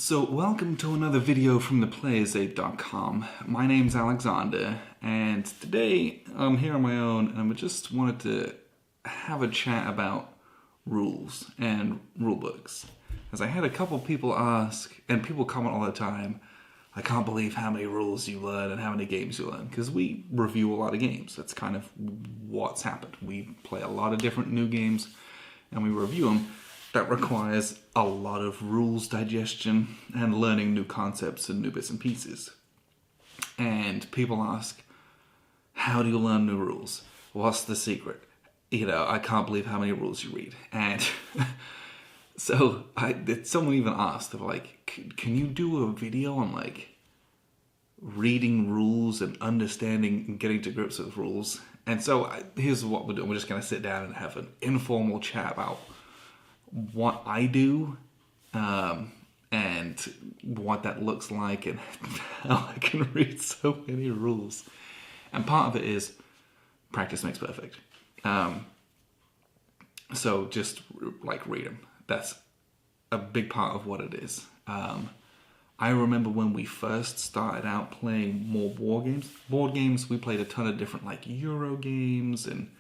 So welcome to another video from theplayersaid.com. My name's Alexander, and today I'm here on my own and I just wanted to have a chat about rules and rulebooks. As I had a couple people ask, and people comment all the time, I can't believe how many rules you learn and how many games you learn, because we review a lot of games. That's kind of what's happened. We play a lot of different new games and we review them. That requires a lot of rules digestion and learning new concepts and new bits and pieces. And people ask, how do you learn new rules? What's the secret? I can't believe how many rules you read. And so someone even asked, they're like, can you do a video on reading rules and understanding and getting to grips with rules? And so here's what we're doing. We're just going to sit down and have an informal chat about what I do and what that looks like and how I can read so many rules. And part of it is practice makes perfect. So just read them. That's a big part of what it is. I remember when we first started out playing more board games, we played a ton of different Euro games and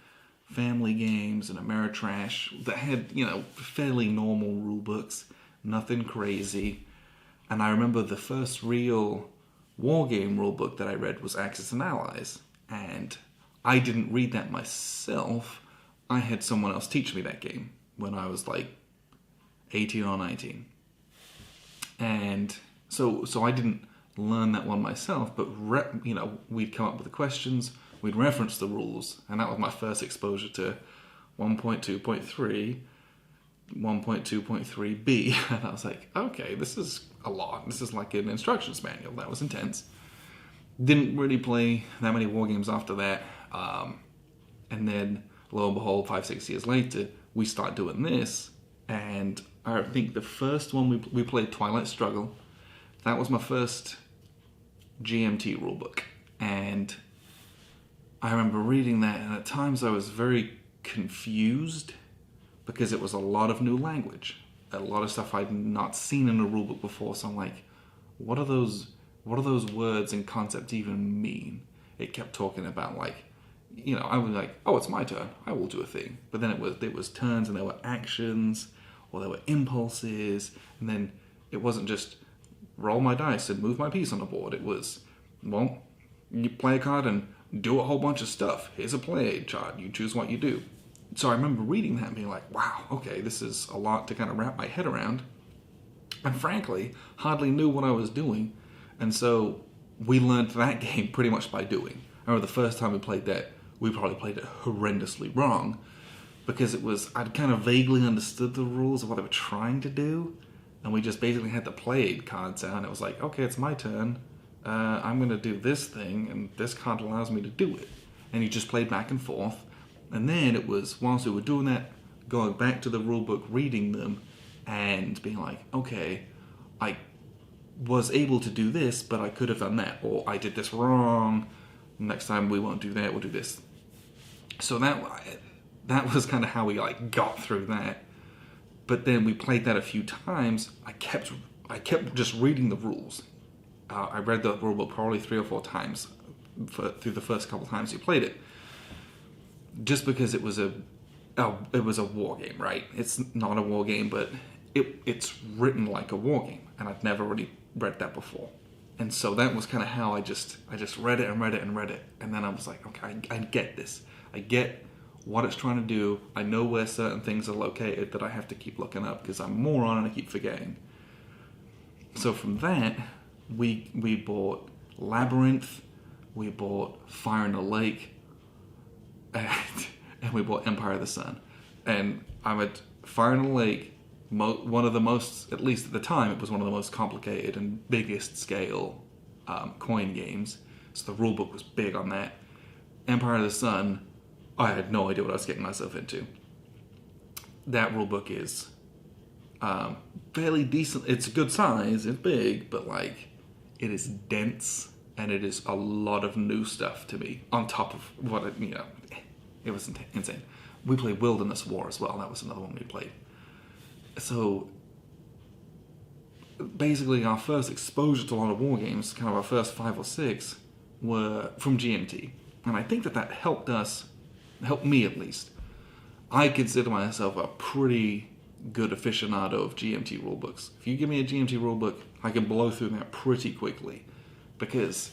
family games and Ameritrash that had, fairly normal rule books, nothing crazy. And I remember the first real Wargame rule book that I read was Axis and Allies. And I didn't read that myself. I had someone else teach me that game when I was 18 or 19. And so I didn't learn that one myself, but we'd come up with the questions, we'd reference the rules, and that was my first exposure to 1.2.3, 1.2.3b, and I was like, okay, this is a lot. This is like an instructions manual. That was intense. Didn't really play that many war games after that, and then lo and behold, 5-6 years later, we start doing this, and I think the first one we played Twilight Struggle. That was my first GMT rulebook, and I remember reading that, and at times I was very confused because it was a lot of new language, a lot of stuff I'd not seen in a rulebook before. So I'm like, what do those words and concepts even mean? It kept talking about I was like, oh, it's my turn, I will do a thing. But then it was turns, and there were actions, or there were impulses, and then it wasn't just roll my dice and move my piece on the board. It was, well, you play a card and do a whole bunch of stuff. Here's a play aid chart. You choose what you do. So I remember reading that and being like, wow, okay, this is a lot to kind of wrap my head around. And frankly, hardly knew what I was doing. And so we learned that game pretty much by doing. I remember the first time we played that, we probably played it horrendously wrong because I'd kind of vaguely understood the rules of what they were trying to do. And we just basically had the play aid cards out. And it was like, okay, it's my turn. I'm going to do this thing, and this card allows me to do it. And you just played back and forth. And then it was, whilst we were doing that, going back to the rulebook, reading them, and being like, okay, I was able to do this, but I could have done that. Or I did this wrong. Next time we won't do that, we'll do this. So that was kind of how we got through that. But then we played that a few times. I kept just reading the rules. I read the rulebook probably 3 or 4 times through the first couple times you played it, just because it was a war game, right? It's not a war game, but it's written like a war game, and I've never really read that before. And so that was kind of how I just read it and read it and read it, and then I was like, okay, I get this. I get what it's trying to do. I know where certain things are located that I have to keep looking up because I'm a moron and I keep forgetting. So from that, we bought Labyrinth, we bought Fire in the Lake, and we bought Empire of the Sun. And I'm at Fire in the Lake, one of the most, at least at the time, it was one of the most complicated and biggest scale coin games. So the rulebook was big on that. Empire of the Sun, I had no idea what I was getting myself into. That rulebook is fairly decent. It's a good size, it's big, but it is dense, and it is a lot of new stuff to me on top of what it was insane. We played Wilderness War as well. That was another one we played. So basically our first exposure to a lot of war games, kind of our first 5 or 6, were from GMT. And I think that helped me at least. I consider myself a pretty good aficionado of GMT rulebooks. If you give me a GMT rulebook, I can blow through that pretty quickly because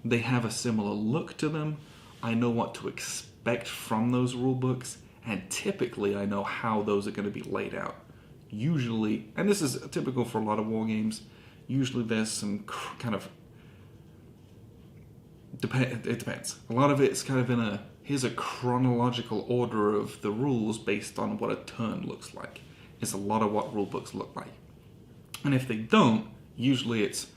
they have a similar look to them. I know what to expect from those rulebooks, and typically I know how those are going to be laid out. Usually, and this is typical for a lot of war games, usually there's some kind of... It depends. A lot of it's kind of here's a chronological order of the rules based on what a turn looks like. It's a lot of what rulebooks look like. And if they don't, usually it's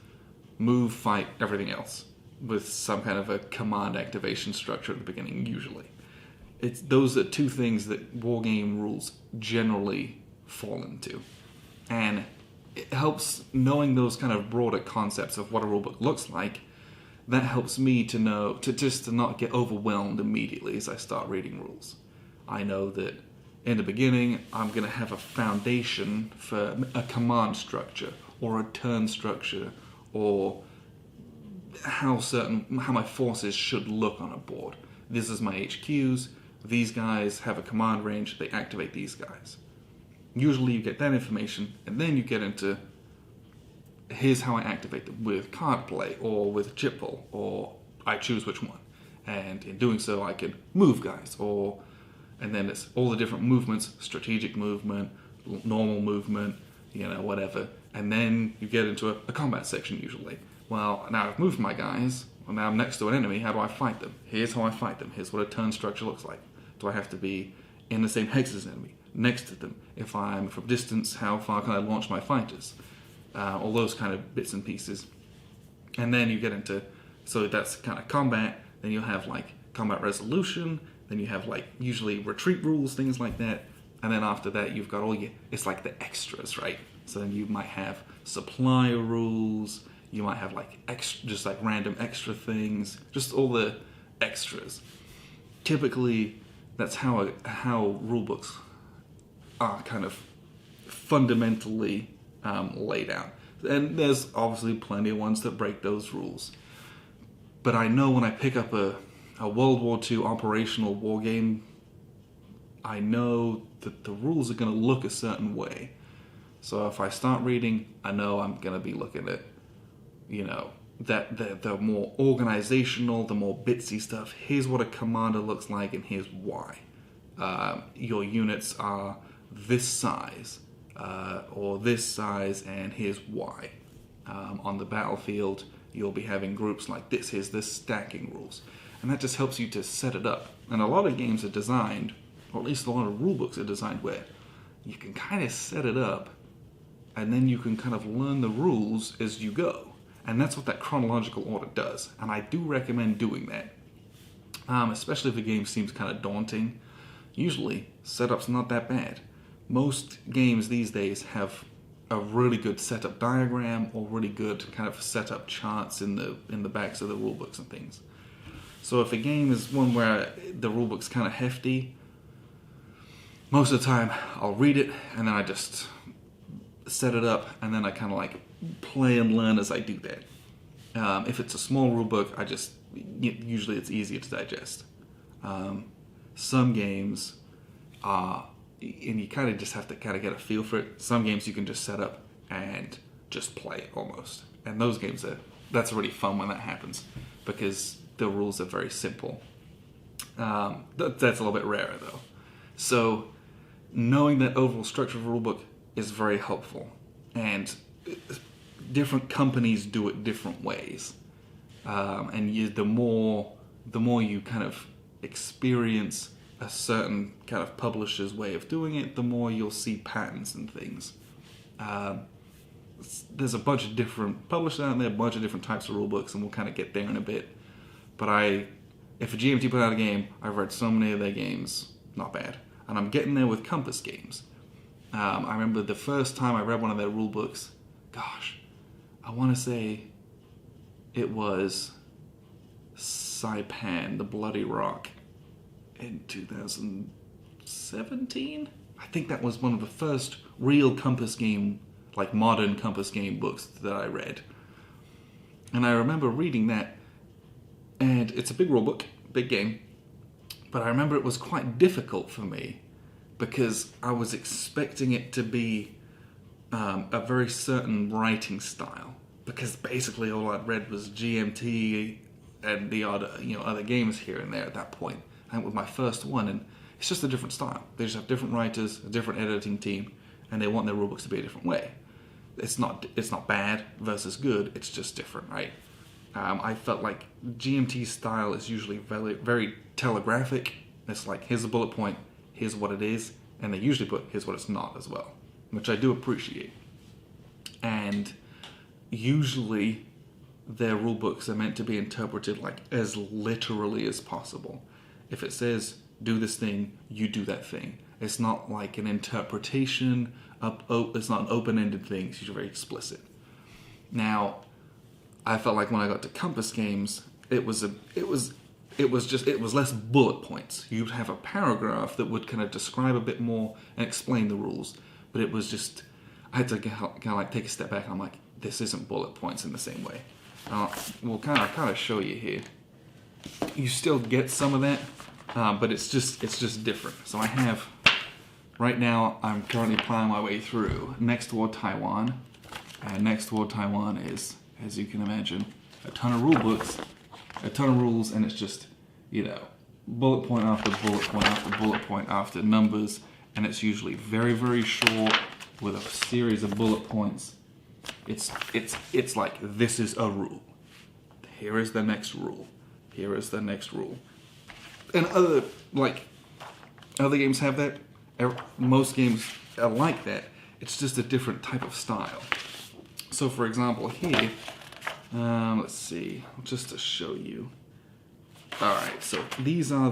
move, fight, everything else, with some kind of a command activation structure at the beginning, usually. Those are two things that wargame rules generally fall into. And it helps knowing those kind of broader concepts of what a rulebook looks like. That helps me to know, to not get overwhelmed immediately as I start reading rules. I know that in the beginning, I'm going to have a foundation for a command structure, or a turn structure, or how my forces should look on a board. This is my HQs. These guys have a command range. They activate these guys. Usually you get that information, and then you get into, here's how I activate them with card play, or with chip pull, or I choose which one. And in doing so, I can move guys, and then it's all the different movements, strategic movement, normal movement, whatever. And then you get into a combat section usually. Well, now I've moved my guys, well, now I'm next to an enemy, how do I fight them? Here's how I fight them, here's what a turn structure looks like. Do I have to be in the same hex as an enemy, next to them? If I'm from distance, how far can I launch my fighters? All those kind of bits and pieces. And then you get into, so that's kind of combat, then you'll have like combat resolution, then you have like usually retreat rules, things like that, and then after that you've got it's like the extras, right? So then you might have supply rules, you might have like just like random extra things, just all the extras. Typically, that's how rulebooks are kind of fundamentally laid out. And there's obviously plenty of ones that break those rules. But I know when I pick up a World War II operational war game, I know that the rules are going to look a certain way. So if I start reading, I know I'm going to be looking at, that the more organizational, the more bitsy stuff. Here's what a commander looks like, and here's why. Your units are this size, or this size, and here's why. On the battlefield, you'll be having groups like this. Here's the stacking rules. And that just helps you to set it up. And a lot of games are designed, or at least a lot of rulebooks are designed where you can kind of set it up, and then you can kind of learn the rules as you go. And that's what that chronological order does. And I do recommend doing that. Especially if the game seems kind of daunting. Usually, setup's not that bad. Most games these days have a really good setup diagram, or really good kind of setup charts in the backs of the rulebooks and things. So if a game is one where the rulebook's kind of hefty, most of the time I'll read it and then I just set it up, and then I kind of like play and learn as I do that. If it's a small rulebook, usually it's easier to digest. Some games are, and you kind of just have to kind of get a feel for it. Some games you can just set up and just play almost. And those games that's really fun when that happens, because the rules are very simple. That's a little bit rarer though. So knowing that overall structure of a rulebook is very helpful, and different companies do it different ways. And the more you kind of experience a certain kind of publisher's way of doing it, the more you'll see patterns and things. There's a bunch of different publishers out there, a bunch of different types of rulebooks, and we'll kind of get there in a bit. But if a GMT put out a game, I've read so many of their games, not bad. And I'm getting there with Compass games. I remember the first time I read one of their rulebooks, I want to say it was Saipan, the Bloody Rock, in 2017. I think that was one of the first real Compass game like modern Compass game books that I read. And I remember reading that, and it's a big rule book, big game, but I remember it was quite difficult for me because I was expecting it to be a very certain writing style, because basically all I'd read was GMT and the odd, other games here and there at that point. And with my first one, and it's just a different style. They just have different writers, a different editing team, and they want their rulebooks to be a different way. It's not bad versus good. It's just different, right? I felt like GMT style is usually very, very telegraphic. It's like, here's a bullet point, here's what it is, and they usually put here's what it's not as well, which I do appreciate. And usually their rulebooks are meant to be interpreted like as literally as possible. If it says do this thing, you do that thing. It's not like an interpretation. It's not an open-ended thing. It's usually very explicit. Now, I felt like when I got to Compass games, it was less bullet points. You'd have a paragraph that would kind of describe a bit more and explain the rules, but it was just, I had to kind of like take a step back and I'm like, this isn't bullet points in the same way. We'll kind of show you here. You still get some of that, but it's just different. So I have, right now, I'm currently plowing my way through Next Toward Taiwan. And Next Toward Taiwan is, as you can imagine, a ton of rule books, a ton of rules, and it's just, bullet point after bullet point after bullet point after numbers, and it's usually very, very short with a series of bullet points. It's like, this is a rule. Here is the next rule. Here is the next rule. And other games have that. Most games are like that. It's just a different type of style. So for example here, let's see, just to show you. Alright, so these are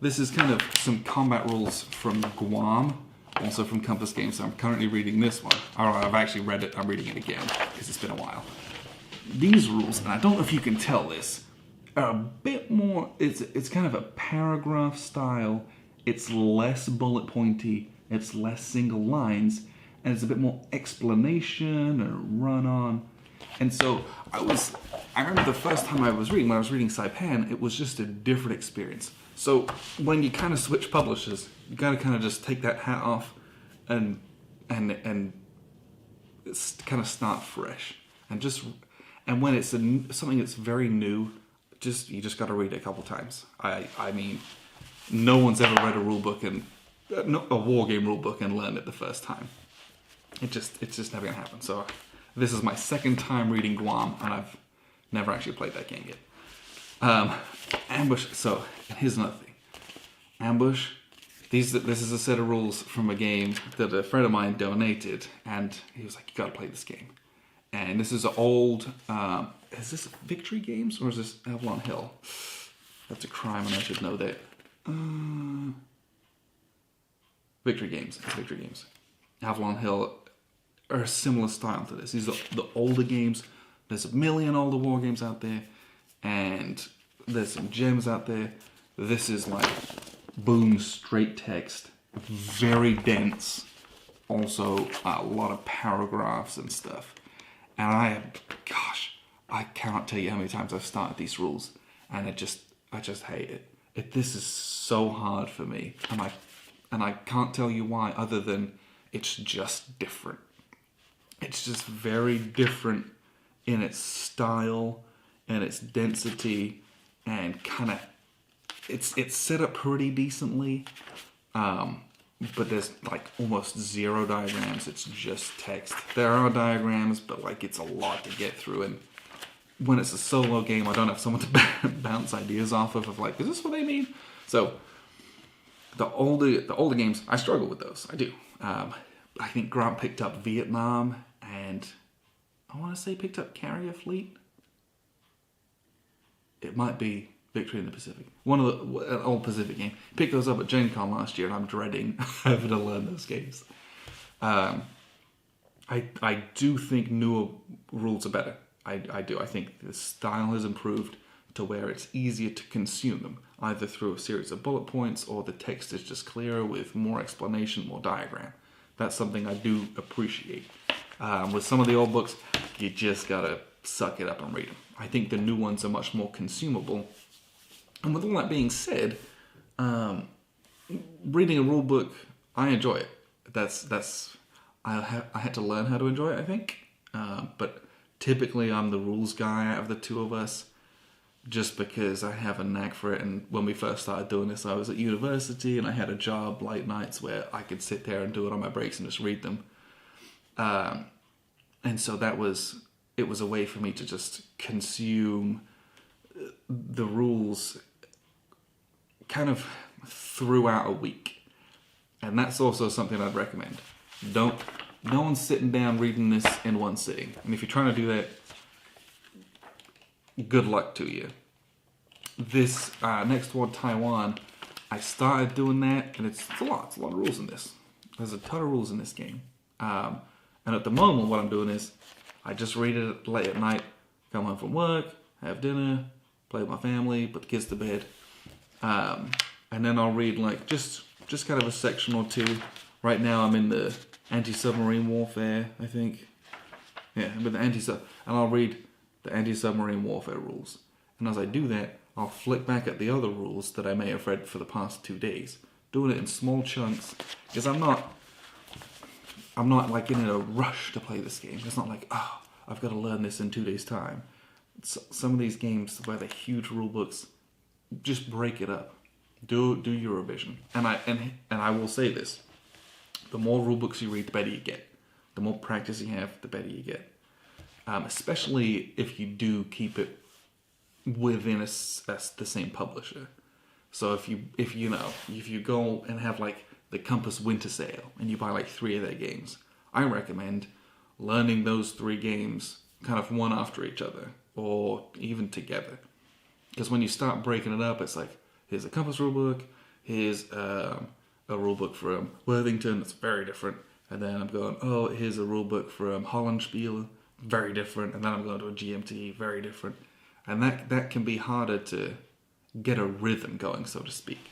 this is kind of some combat rules from Guam, also from Compass Games. So I'm currently reading this one. Alright, I've actually read it, I'm reading it again, because it's been a while. These rules, and I don't know if you can tell this, are a bit more, it's kind of a paragraph style. It's less bullet pointy, it's less single lines, and it's a bit more explanation and run on. And so I remember the first time when I was reading Saipan, it was just a different experience. So when you kind of switch publishers, you gotta kind of just take that hat off and kind of start fresh. And when it's something that's very new, you just gotta read it a couple times. I mean, no one's ever read a rule book and a wargame rule book and learned it the first time. It's just never gonna happen. So this is my second time reading Guam, and I've never actually played that game yet. Ambush. So, and here's another thing. Ambush. This is a set of rules from a game that a friend of mine donated, and he was like, "You gotta play this game." And this is an old. Is this Victory Games or is this Avalon Hill? That's a crime, and I should know that. Victory Games. It's Victory Games. Avalon Hill are a similar style to this. These are the older games. There's a million older war games out there, and there's some gems out there. This is like boom, straight text, very dense. Also, a lot of paragraphs and stuff. And I cannot tell you how many times I've started these rules, and I just hate it. This is so hard for me, and I can't tell you why, other than it's just different. It's just very different in its style and its density, and kind of it's set up pretty decently, but there's like almost zero diagrams. It's just text. There are diagrams, but like it's a lot to get through, and when it's a solo game, I don't have someone to bounce ideas off of like, is this what they mean? So the older games, I struggle with those. I do. I think Grant picked up Vietnam, and I want to say picked up Carrier Fleet. It might be Victory in the Pacific. One of an old Pacific game. Picked those up at Gen Con last year, and I'm dreading having to learn those games. I do think newer rules are better. I do. I think the style has improved to where it's easier to consume them, either through a series of bullet points or the text is just clearer with more explanation, more diagram. That's something I do appreciate. With some of the old books, you just gotta suck it up and read them. I think the new ones are much more consumable. And with all that being said, reading a rule book, I enjoy it. I had to learn how to enjoy it, I think. But typically I'm the rules guy out of the two of us, just because I have a knack for it. And when we first started doing this, I was at university and I had a job late nights where I could sit there and do it on my breaks and just read them. And so it was a way for me to just consume the rules kind of throughout a week. And that's also something I'd recommend. No one's sitting down reading this in one sitting. And if you're trying to do that, good luck to you. This next one, Taiwan, I started doing that, and it's a lot. It's a lot of rules in this. There's a ton of rules in this game. And at the moment, what I'm doing is I just read it late at night, come home from work, have dinner, play with my family, put the kids to bed. And then I'll read like just kind of a section or two. Right now I'm in the anti-submarine warfare, I think. Yeah, with the and I'll read the anti-submarine warfare rules. And as I do that, I'll flick back at the other rules that I may have read for the past 2 days. Doing it in small chunks, because I'm not like in a rush to play this game. It's not like, oh, I've got to learn this in 2 days' time. Some of these games where they're huge rule books, just break it up. Do your revision. And I will say this: the more rule books you read, the better you get. The more practice you have, the better you get. Especially if you do keep it within the same publisher. So if you go and have like the Compass Winter Sale and you buy like 3 of their games, I recommend learning those 3 games kind of one after each other or even together. Because when you start breaking it up, it's like, here's a Compass rulebook, here's a rulebook from Worthington, that's very different. And then I'm going, oh, here's a rulebook from Hollandspiele, very different. And then I'm going to a GMT, very different. And that can be harder to get a rhythm going, so to speak.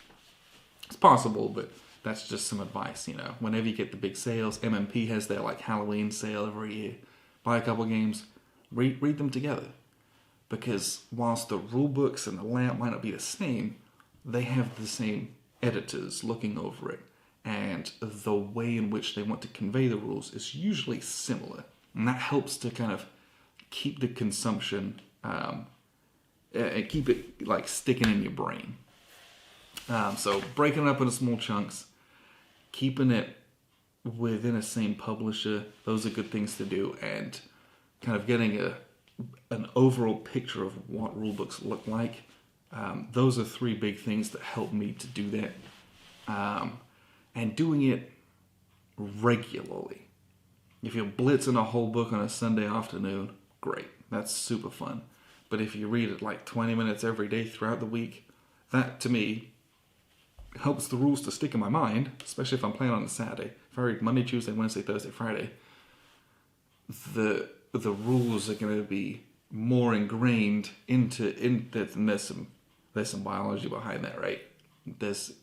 It's possible, but that's just some advice, Whenever you get the big sales, MMP has their like Halloween sale every year. Buy a couple games, read them together. Because whilst the rule books and the layout might not be the same, they have the same editors looking over it. And the way in which they want to convey the rules is usually similar. And that helps to kind of keep the consumption, and keep it like sticking in your brain. So breaking it up into small chunks, keeping it within a same publisher, those are good things to do. And kind of getting an overall picture of what rulebooks look like. Those are 3 big things that help me to do that. And doing it regularly. If you're blitzing a whole book on a Sunday afternoon, great. That's super fun. But if you read it like 20 minutes every day throughout the week, that to me helps the rules to stick in my mind, especially if I'm playing on a Saturday. If I read Monday, Tuesday, Wednesday, Thursday, Friday, the rules are going to be more ingrained and there's some biology behind that, right? As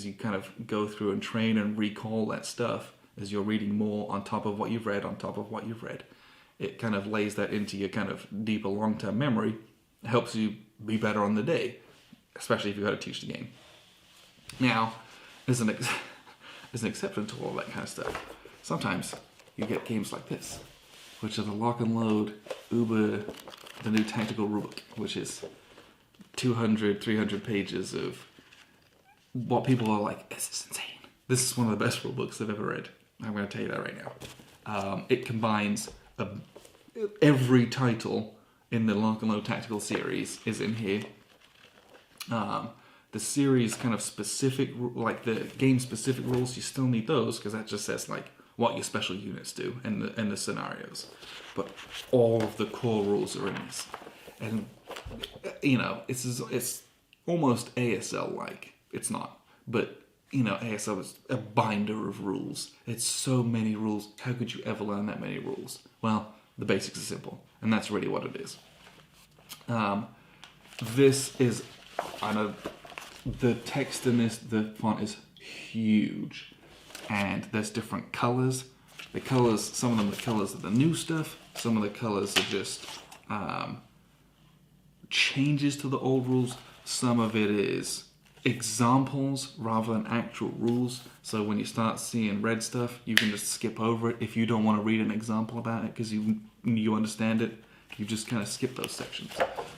you kind of go through and train and recall that stuff, as you're reading more on top of what you've read, it kind of lays that into your kind of deeper long-term memory. It helps you be better on the day, especially if you've got to teach the game. Now, as an exception to all that kind of stuff, sometimes you get games like this, which are the lock and load Uber, the new tactical rulebook, which is 200, 300 pages of what people are like, this is insane. This is one of the best rulebooks I've ever read. I'm going to tell you that right now. It combines every title in the lock and load tactical series is in here. The series kind of specific, like the game specific rules, you still need those because that just says like what your special units do and the scenarios. But all of the core rules are in this. And, it's almost ASL-like. It's not. But, ASL is a binder of rules. It's so many rules. How could you ever learn that many rules? Well, the basics are simple. And that's really what it is. This is, I know, the text in this, the font is huge. and there's different colors. The colors, some of them the colors of the new stuff, some of the colors are just changes to the old rules. Some of it is examples rather than actual rules. So when you start seeing red stuff, you can just skip over it. If you don't want to read an example about it because you understand it, you just kind of skip those sections.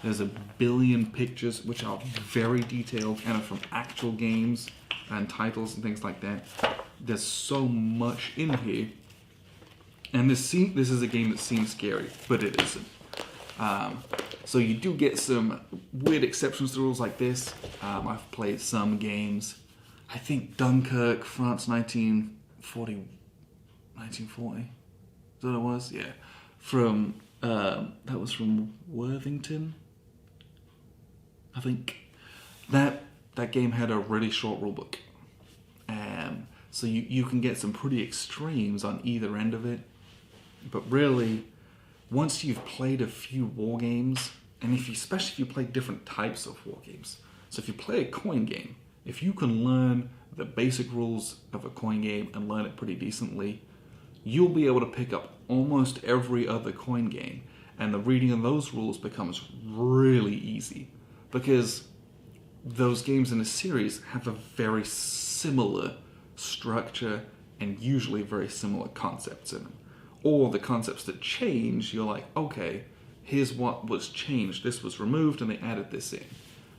There's a billion pictures which are very detailed and are from actual games and titles and things like that. There's so much in here. And this is a game that seems scary, but it isn't. So you do get some weird exceptions to rules like this. I've played some games. I think Dunkirk, France, 1940. Is that what it was? Yeah. That was from Worthington. I think that game had a really short rulebook. So you can get some pretty extremes on either end of it. But really, once you've played a few war games, and especially if you play different types of war games. So if you play a coin game, if you can learn the basic rules of a coin game and learn it pretty decently, you'll be able to pick up almost every other coin game. And the reading of those rules becomes really easy. Because those games in a series have a very similar structure and usually very similar concepts in them. Or the concepts that change, you're like, okay, here's what was changed. This was removed and they added this in.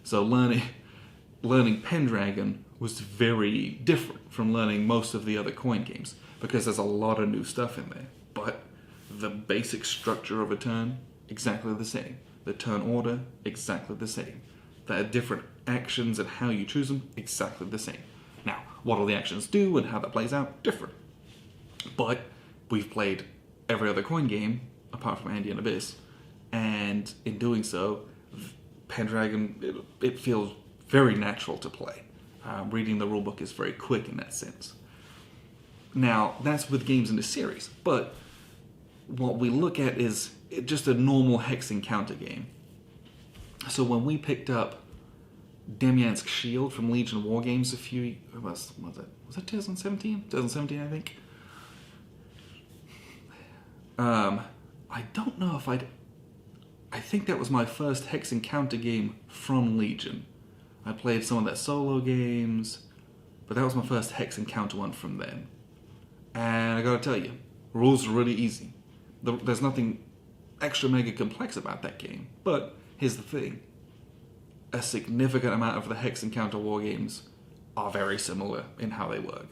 So learning Pendragon was very different from learning most of the other coin games because there's a lot of new stuff in there. But the basic structure of a turn, exactly the same. The turn order, exactly the same. The different actions and how you choose them, exactly the same. Now, what all the actions do and how that plays out, different. But we've played every other coin game, apart from Andean Abyss, and in doing so, Pendragon, it feels very natural to play. Reading the rulebook is very quick in that sense. Now, that's with games in the series, but what we look at is just a normal hex encounter game. So when we picked up Demyansk Shield from Legion Wargames was it 2017? 2017, I think. I don't know if I think that was my first hex encounter game from Legion. I played some of their solo games, but that was my first hex encounter one from them. And I gotta tell you, rules are really easy. There's nothing extra mega complex about that game. But here's the thing. A significant amount of the hex encounter war games are very similar in how they work.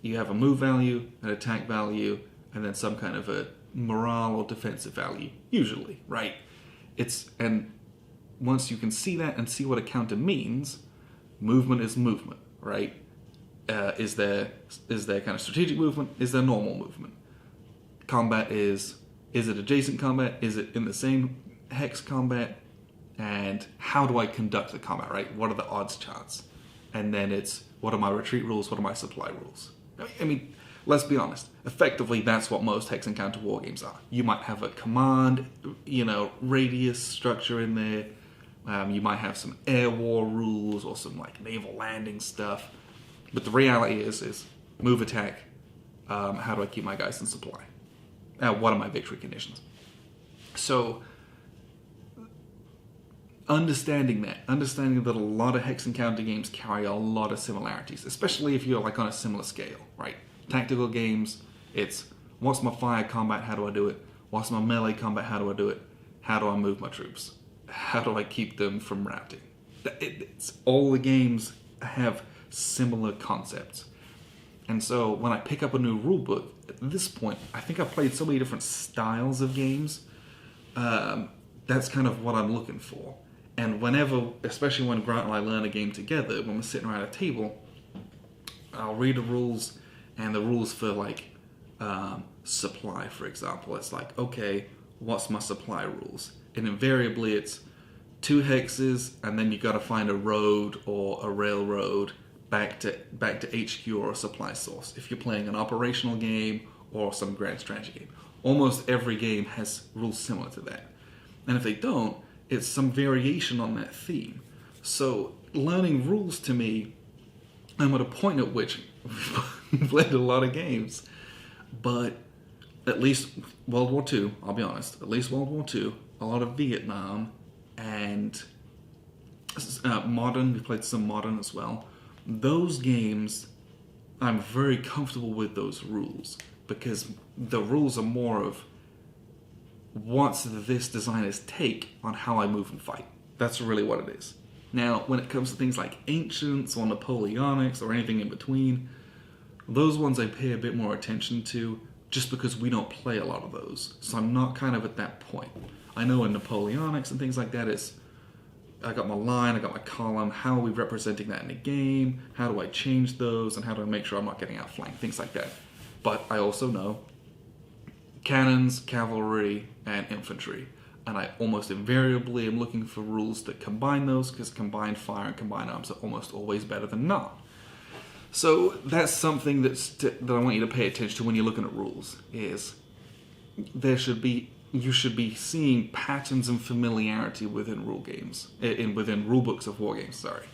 You have a move value, an attack value, and then some kind of a morale or defensive value, usually, right? And once you can see that and see what a counter means, movement is movement, right? Is there kind of strategic movement? Is there normal movement? Combat is it adjacent combat? Is it in the same hex combat? And how do I conduct the combat, right? What are the odds charts? And then it's, what are my retreat rules? What are my supply rules? I mean, let's be honest. Effectively, that's what most hex encounter war games are. You might have a command, radius structure in there. You might have some air war rules or some like naval landing stuff. But the reality is move, attack. How do I keep my guys in supply? What are my victory conditions? So understanding that a lot of hex encounter games carry a lot of similarities, especially if you're like on a similar scale, right? Tactical games, it's what's my fire combat, how do I do it? What's my melee combat, how do I do it? How do I move my troops? How do I keep them from routing? It's all the games have similar concepts. And so when I pick up a new rulebook, at this point, I think I've played so many different styles of games. That's kind of what I'm looking for. And whenever, especially when Grant and I learn a game together, when we're sitting around a table, I'll read the rules, and the rules for like supply, for example. It's like, okay, what's my supply rules? And invariably it's 2 hexes, and then you got to find a road or a railroad back to HQ or a supply source. If you're playing an operational game or some grand strategy game, almost every game has rules similar to that. And if they don't, it's some variation on that theme. So learning rules to me, I'm at a point at which We've played a lot of games. But at least World War II, I'll be honest, at least World War II, a lot of Vietnam, and modern, we played some modern as well. Those games, I'm very comfortable with those rules, because the rules are more of what's this designer's take on how I move and fight. That's really what it is. Now, when it comes to things like Ancients or Napoleonics or anything in between, those ones I pay a bit more attention to, just because we don't play a lot of those. So I'm not kind of at that point. I know in Napoleonics and things like that, I got my line, I got my column, how are we representing that in a game, how do I change those, and how do I make sure I'm not getting outflanked, things like that. But I also know cannons, cavalry, and infantry. And I almost invariably am looking for rules that combine those, because combined fire and combined arms are almost always better than not. So that's something that I want you to pay attention to when you're looking at rules, is you should be seeing patterns and familiarity within rule games, within rule books of war games, sorry.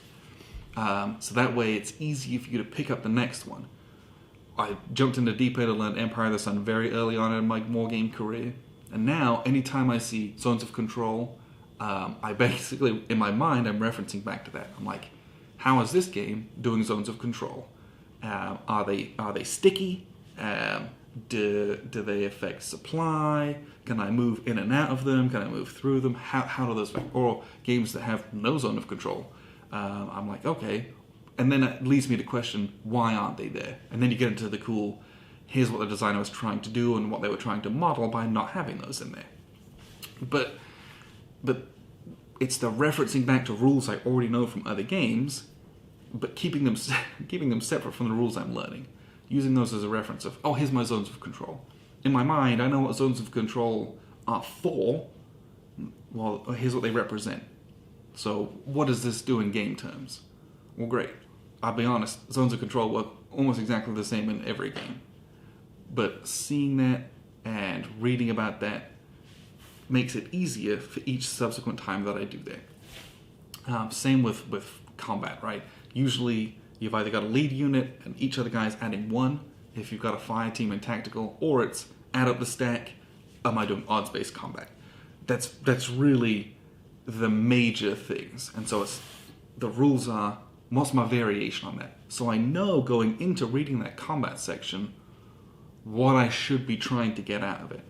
So that way it's easy for you to pick up the next one. I jumped into Deep Air to learn Empire of the Sun very early on in my wargame career, and now anytime I see Zones of Control, I basically, in my mind, I'm referencing back to that. I'm like, how is this game doing Zones of Control? Are they sticky? Do they affect supply? Can I move in and out of them? Can I move through them? How do those affect? Or games that have no zone of control. I'm like, okay. And then it leads me to question, why aren't they there? And then you get into the cool, here's what the designer was trying to do and what they were trying to model by not having those in there. But it's the referencing back to rules I already know from other games, but keeping them separate from the rules I'm learning. Using those as a reference of, oh, here's my zones of control. In my mind, I know what zones of control are for. Well, here's what they represent. So what does this do in game terms? Well, great. I'll be honest, zones of control work almost exactly the same in every game. But seeing that and reading about that makes it easier for each subsequent time that I do that. Same with combat, right? Usually you've either got a lead unit and each other guy's adding one, if you've got a fire team and tactical, or it's add up the stack, am I doing odds-based combat? That's really the major things. And so the rules are, what's my variation on that? So I know going into reading that combat section what I should be trying to get out of it.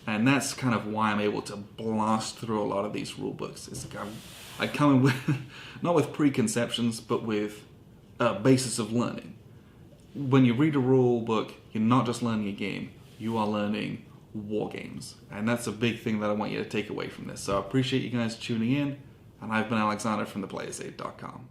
And that's kind of why I'm able to blast through a lot of these rule books. It's like I come in with, not with preconceptions, but with a basis of learning. When you read a rule book, you're not just learning a game, you are learning war games. And that's a big thing that I want you to take away from this. So I appreciate you guys tuning in, and I've been Alexander from theplayersaid.com.